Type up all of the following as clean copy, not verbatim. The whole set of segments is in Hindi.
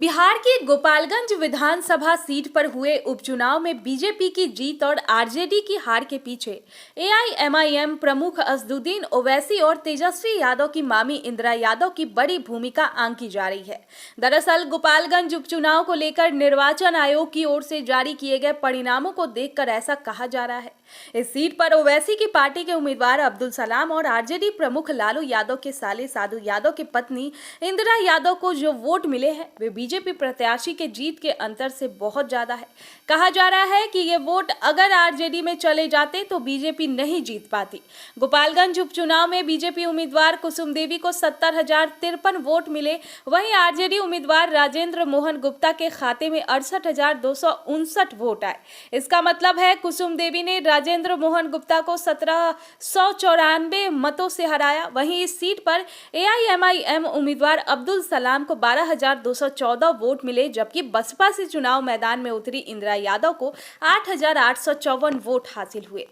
बिहार की गोपालगंज विधानसभा सीट पर हुए उपचुनाव में बीजेपी की जीत और आरजेडी की हार के पीछे एआईएमआईएम प्रमुख असदुद्दीन ओवैसी और तेजस्वी यादव की मामी इंदिरा यादव की बड़ी भूमिका आंकी जा रही है। दरअसल गोपालगंज उपचुनाव को लेकर निर्वाचन आयोग की ओर से जारी किए गए परिणामों को देखकर ऐसा कहा जा रहा है। इस सीट पर ओवैसी की पार्टी के उम्मीदवार अब्दुल सलाम और आरजेडी प्रमुख लालू यादव के साले साधु यादव की पत्नी इंदिरा यादव को जो वोट मिले हैं वे बीजेपी प्रत्याशी के जीत के अंतर से बहुत ज्यादा है। कहा जा रहा है कि ये वोट अगर आरजेडी में चले जाते तो बीजेपी नहीं जीत पाती। गोपालगंज उपचुनाव में बीजेपी उम्मीदवार कुसुम देवी को 70,053 वोट मिले, वहीं आरजेडी उम्मीदवार राजेंद्र मोहन गुप्ता के खाते में 68,259 वोट आए। इसका मतलब है कुसुम देवी ने राजेंद्र मोहन गुप्ता को 1794 मतों से हराया। वहीं इस सीट पर एआईएमआईएम उम्मीदवार अब्दुल सलाम को 12,214 वोट मिले, जबकि बसपा से चुनाव मैदान में उतरी इंदिरा यादव को 8,854 वोट हासिल हुए।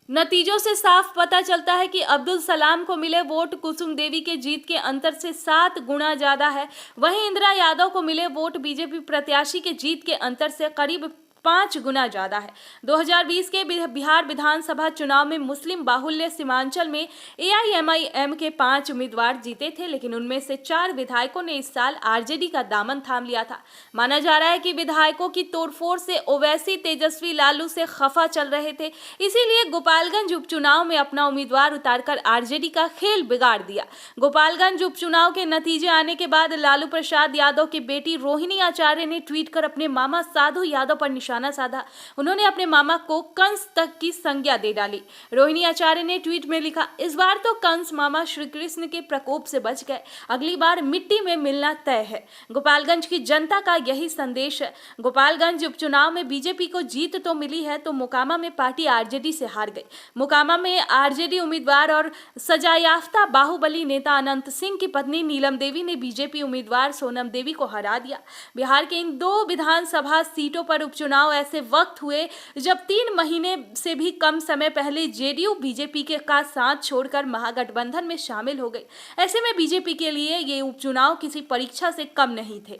नतीजों से साफ पता चलता है कि अब्दुल सलाम को मिले वोट कुसुम देवी के जीत के अंतर से 7 गुना ज्यादा है। वहीं इंदिरा यादव को मिले वोट बीजेपी प्रत्याशी के जीत के अंतर से करीब 5 गुना ज्यादा है। 2020 के बिहार विधानसभा चुनाव में मुस्लिम बाहुल्य सीमांचल में एआईएमआईएम के 5 उम्मीदवार जीते थे, लेकिन उनमें से 4 विधायकों ने इस साल आरजेडी का दामन थाम लिया था। माना जा रहा है कि विधायकों की तोड़फोड़ से ओवैसी तेजस्वी लालू से खफा चल रहे थे, इसीलिए गोपालगंज उपचुनाव में अपना उम्मीदवार उतारकर आरजेडी का खेल बिगाड़ दिया। गोपालगंज उपचुनाव के नतीजे आने के बाद लालू प्रसाद यादव की बेटी रोहिणी आचार्य ने ट्वीट कर अपने मामा साधु यादव पर साधा। उन्होंने अपने मामा को कंस तक की संज्ञा दे डाली। रोहिणी आचार्य ने ट्वीट में लिखा, इस बार तो कंस मामा श्री कृष्ण के प्रकोप से बच गए, अगली बार मिट्टी में मिलना तय है। गोपालगंज की जनता का यही संदेश है। गोपालगंज उपचुनाव में बीजेपी को जीत तो मिली है, तो मोकामा में पार्टी आरजेडी से हार गई। मोकामा में आरजेडी उम्मीदवार और सजायाफ्ता बाहुबली नेता अनंत सिंह की पत्नी नीलम देवी ने बीजेपी उम्मीदवार सोनम देवी को हरा दिया। बिहार के इन 2 विधानसभा सीटों पर उपचुनाव ऐसे वक्त हुए जब 3 महीने से भी कम समय पहले जेडीयू बीजेपी के का साथ छोड़कर महागठबंधन में शामिल हो गई। ऐसे में बीजेपी के लिए ये उपचुनाव किसी परीक्षा से कम नहीं थे।